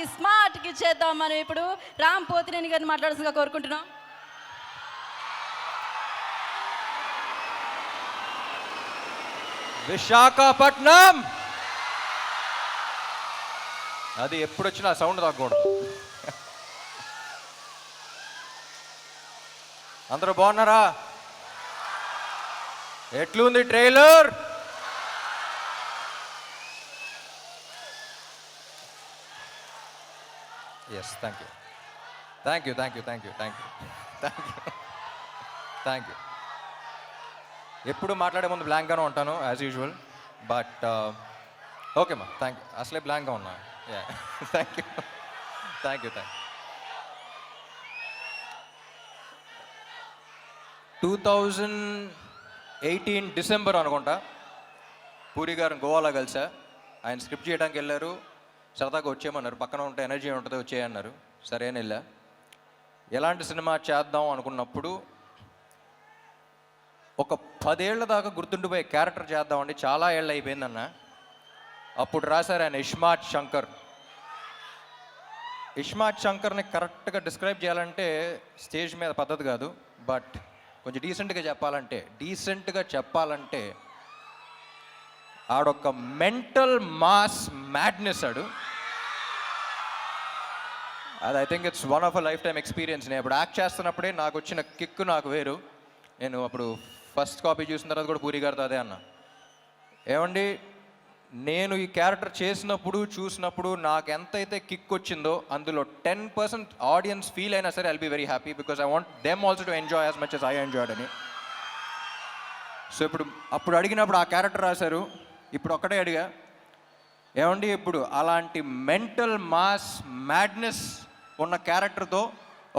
స్మార్ట్కి ఇచ్చేద్దాం. మనం ఇప్పుడు రామ్ పోతినేని గారిని మాట్లాడాల్సిందిగా కోరుకుంటున్నాం. విశాఖపట్నం అది ఎప్పుడు వచ్చినా సౌండ్ తగ్గకూడదు. అందరూ బాగున్నారా? ఎట్లుంది trailer? Yes, thank you thank you thank you thank you thank you thank you thank you. ఎప్పుడు మాట్లాడే ముందు బ్లాంక్గానే ఉంటాను యాజ్ యూజువల్, బట్ ఓకే మా థ్యాంక్ యూ. అసలే బ్లాంక్గా ఉన్నా. Thank you thank you thank you. 2018 December అనుకుంటా పూరి గారు గోవాలో కలిసా. ఆయన స్క్రిప్ట్ చేయడానికి వెళ్ళారు. సరదాగా వచ్చేయమన్నారు, పక్కన ఉంటే ఎనర్జీ ఉంటుంది వచ్చేయన్నారు. సరే అని వెళ్ళా. ఎలాంటి సినిమా చేద్దాం అనుకున్నప్పుడు ఒక 10 ఏళ్ల దాకా గుర్తుండిపోయే క్యారెక్టర్ చేద్దామండి, చాలా ఏళ్ళు అయిపోయిందన్న. అప్పుడు రాశారు ఆయన ఇస్మార్ట్ శంకర్. ఇస్మార్ట్ శంకర్ని కరెక్ట్గా డిస్క్రైబ్ చేయాలంటే స్టేజ్ మీద పద్ధతి కాదు, బట్ కొంచెం డీసెంట్గా చెప్పాలంటే ఆడొక మెంటల్ మాస్ మ్యాడ్నెస్ ఆడు. అది I think it's one of a life time experience. నేను ఇప్పుడు యాక్ట్ చేస్తున్నప్పుడే నాకు వచ్చిన కిక్ నాకు వేరు. నేను అప్పుడు ఫస్ట్ కాపీ చూసిన తర్వాత కూడా పూరి గారితో అదే అన్నా, ఏమండి నేను ఈ క్యారెక్టర్ చూసినప్పుడు నాకు ఎంతైతే కిక్ వచ్చిందో అందులో 10% ఆడియన్స్ ఫీల్ అయినా సరే I'll be very happy, because I want them also to enjoy as much as I enjoyed అని. సో అప్పుడు అడిగినప్పుడు ఆ క్యారెక్టర్ రాశారు. ఇప్పుడు ఒక్కటే అడిగా, ఏమండి ఇప్పుడు అలాంటి మెంటల్ మాస్ మ్యాడ్నెస్ ఉన్న క్యారెక్టర్తో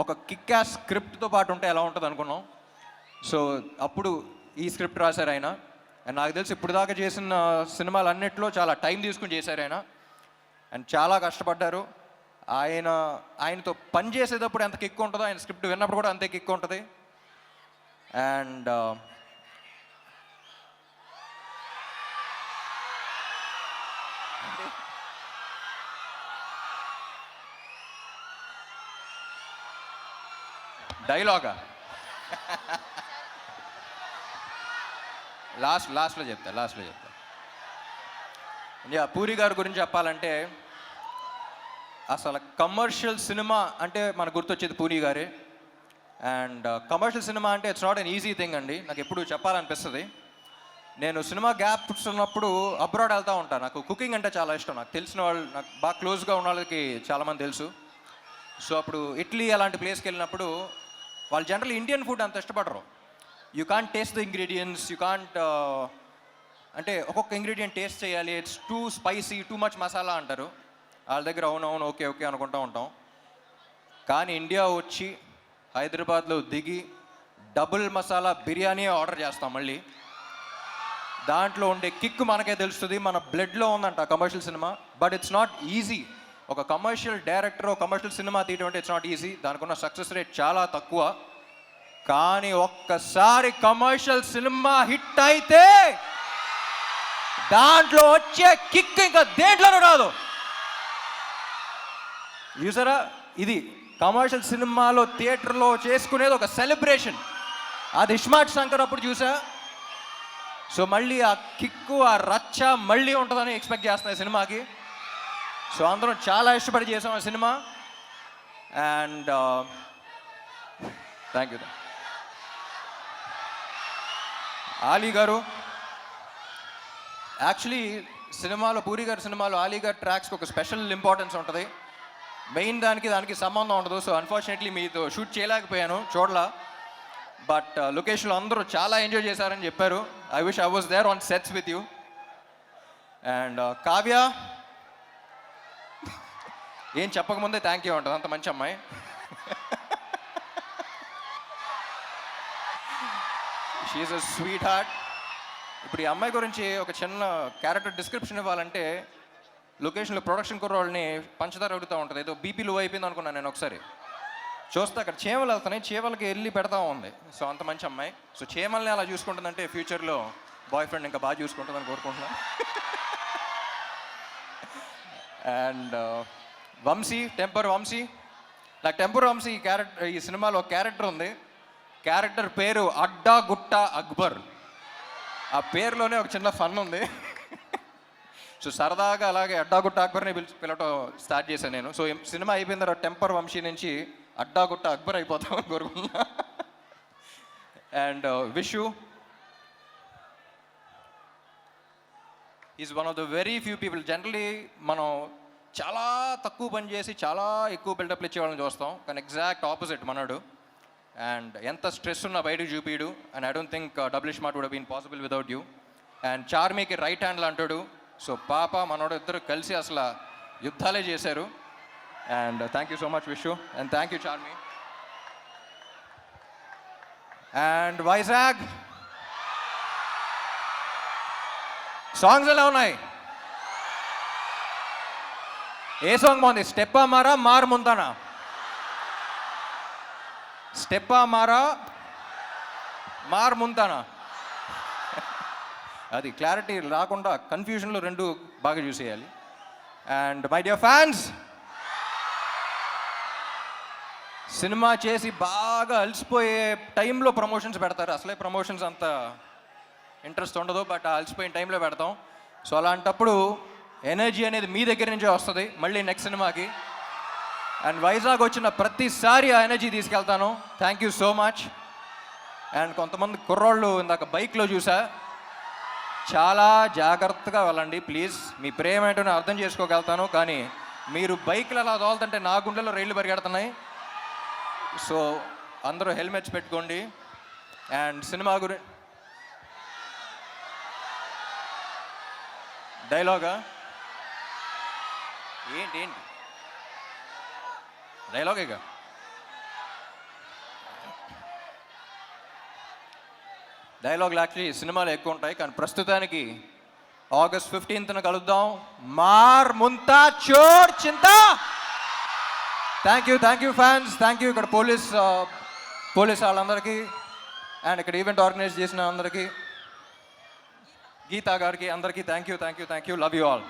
ఒక కిక్ యాస్ స్క్రిప్ట్తో పాటు ఉంటే ఎలా ఉంటుంది అనుకున్నాం. సో అప్పుడు ఈ స్క్రిప్ట్ రాశారు ఆయన. అండ్ నాకు తెలిసి ఇప్పుడు దాకా చేసిన సినిమాలు అన్నిట్లో చాలా టైం తీసుకుని చేశారు ఆయన. అండ్ చాలా కష్టపడ్డారు. ఆయనతో పని చేసేటప్పుడు ఎంత కిక్ ఉంటుందో ఆయన స్క్రిప్ట్ విన్నప్పుడు కూడా అంతే కిక్ ఉంటుంది. అండ్ డైలాగా లాస్ట్లో చెప్తా. పూరి గారి గురించి చెప్పాలంటే అసలు కమర్షియల్ సినిమా అంటే మనకు గుర్తొచ్చేది పూరి గారే. అండ్ కమర్షియల్ సినిమా అంటే it's not an easy thing అండి. నాకు ఎప్పుడు చెప్పాలనిపిస్తుంది. నేను సినిమా గ్యాప్స్ ఉన్నప్పుడు అబ్రాడ్ వెళ్తూ ఉంటాను. నాకు కుకింగ్ అంటే చాలా ఇష్టం. నాకు తెలిసిన వాళ్ళు, నాకు బాగా క్లోజ్గా ఉన్న వాళ్ళకి చాలామంది తెలుసు. సో అప్పుడు ఇటలీ అలాంటి ప్లేస్కి వెళ్ళినప్పుడు వాళ్ళు జనరల్ ఇండియన్ ఫుడ్ అంత ఇష్టపడరు. You can't taste the ingredients, you can't అంటే ఒక్కొక్క ఇంగ్రీడియంట్ టేస్ట్ చేయాలి, it's two spicy, too much masala అంటారు. వాళ్ళ దగ్గర అవునవును ఓకే అనుకుంటూ ఉంటాం. కానీ ఇండియా వచ్చి హైదరాబాద్లో దిగి డబుల్ మసాలా బిర్యానీ ఆర్డర్ చేస్తాం. మళ్ళీ దాంట్లో ఉండే కిక్ మనకే తెలుస్తుంది, మన బ్లడ్లో ఉందంట commercial cinema. But it's not easy. ఒక కమర్షియల్ డైరెక్టర్ కమర్షియల్ సినిమా తీయడం అంటే ఇట్స్ నాట్ ఈజీ. దానికి ఉన్న సక్సెస్ రేట్ చాలా తక్కువ. కానీ ఒక్కసారి కమర్షియల్ సినిమా హిట్ అయితే దాంట్లో వచ్చే కిక్ ఇంకా దేంట్లోనూ రాదు. చూసారా, ఇది కమర్షియల్ సినిమాలో థియేటర్లో చేసుకునేది ఒక సెలబ్రేషన్. అది ఇస్మార్ట్ శంకర్ అప్పుడు చూసా. సో మళ్ళీ ఆ కిక్కు, ఆ రచ్చ మళ్ళీ ఉంటుందని ఎక్స్పెక్ట్ చేస్తున్నాయి సినిమాకి. సో అందరం చాలా ఇష్టపడి చేసాం ఆ cinema. And thank you. Ali గారు యాక్చువల్లీ సినిమాలో, పూరి గారి సినిమాలో ఆలీ గారి ట్రాక్స్కి ఒక స్పెషల్ ఇంపార్టెన్స్ ఉంటుంది. మెయిన్ దానికి సంబంధం ఉండదు. సో అన్ఫార్చునేట్లీ మీతో షూట్ చేయలేకపోయాను, చూడలా. బట్ లొకేషన్లో అందరూ చాలా ఎంజాయ్ చేశారని చెప్పారు. I wish I was there on sets with you. And Kavya ఏం చెప్పకముందే థ్యాంక్ యూ ఉంటుంది, అంత మంచి అమ్మాయి. She's a sweetheart. ఇప్పుడు ఈ అమ్మాయి గురించి ఒక చిన్న క్యారెక్టర్ డిస్క్రిప్షన్ ఇవ్వాలంటే, లొకేషన్లో ప్రొడక్షన్ కుర్రోళ్ళని పంచదార అడుగుతూ ఉంటుంది. ఏదో బీపీ లో అయిపోయింది అనుకున్నాను నేను. ఒకసారి చూస్తే అక్కడ చీమలు వెళ్తున్నాయి, చీమలకి వెళ్ళి పెడతా ఉంది. సో అంత మంచి అమ్మాయి. సో చీమల్ని అలా చూసుకుంటుందంటే ఫ్యూచర్లో బాయ్ ఫ్రెండ్ ఇంకా బాగా చూసుకుంటుందని కోరుకుంటున్నాను. And Vamsi, Temper Vamsi. నాకు టెంపర్ వంశీ ఈ సినిమాలో క్యారెక్టర్ ఉంది. క్యారెక్టర్ పేరు అడ్డా గుట్ట అక్బర్. ఆ పేరులోనే ఒక చిన్న ఫన్ ఉంది. సో సరదాగా అలాగే అడ్డాగుట్ట అక్బర్ని పిలవటం స్టార్ట్ చేశాను నేను. సో సినిమా అయిపోయిన తర్వాత టెంపర్ వంశీ నుంచి అడ్డాగుట్ట అక్బర్ అయిపోతామని కోరుకున్నా. And Vishu is one of the very few people. Generally మనం చాలా తక్కువ పని చేసి చాలా ఎక్కువ బిల్డప్లు ఇచ్చేవాళ్ళని చూస్తాం, కానీ ఎగ్జాక్ట్ ఆపోజిట్ మనోడు. అండ్ ఎంత స్ట్రెస్ ఉన్నా బయటకు చూపిడు. And I don't think double smart would been possible without you. And చార్మీకి రైట్ హ్యాండ్లో అంటాడు. సో పాప మనోడు ఇద్దరు కలిసి అసలు యుద్ధాలే చేశారు. And thank you so much Vishu. And thank you Charmi. And Vizag songs ఎలా ఉన్నాయి? ఏ సాంగ్ బాగుంది? స్టెప్పా మారా మార్ ముంతానా? స్టెప్పా మారా మార్ ముంతానా? అది క్లారిటీ రాకుండా కన్ఫ్యూజన్లో రెండు బాగా చూసేయాలి. And my dear fans, cinema చేసి బాగా అలసిపోయే టైంలో ప్రమోషన్స్ పెడతారు. అసలే ప్రమోషన్స్ అంత ఇంట్రెస్ట్ ఉండదు, బట్ అలసిపోయిన టైంలో పెడతాం. సో అలాంటప్పుడు ఎనర్జీ అనేది మీ దగ్గర నుంచే వస్తుంది మళ్ళీ నెక్స్ట్ సినిమాకి. అండ్ వైజాగ్ వచ్చిన ప్రతిసారి ఆ ఎనర్జీ తీసుకెళ్తాను. Thank you so much. And కొంతమంది కుర్రోళ్ళు ఇందాక బైక్లో చూసా, చాలా జాగ్రత్తగా వెళ్ళండి ప్లీజ్. మీ ప్రేమ ఏంటో నేను అర్థం చేసుకోగలుగుతాను, కానీ మీరు బైక్లు అలా తోలుతుంటే నా గుండెలో రైళ్లు పరిగెడుతున్నాయి. సో అందరూ హెల్మెట్స్ పెట్టుకోండి. అండ్ సినిమా డైలాగా ఏంటి డైలాగేగా? డైలాగులు యాక్చువల్లీ సినిమాలు ఎక్కువ ఉంటాయి, కానీ ప్రస్తుతానికి August 15th కలుద్దాం. మార్ ముంతా చోర్ చింత. Thank you fans. Thank you ఇక్కడ పోలీస్ వాళ్ళందరికీ, అండ్ ఇక్కడ ఈవెంట్ ఆర్గనైజ్ చేసిన అందరికీ, గీతా గారికి అందరికీ thank you. Love you all.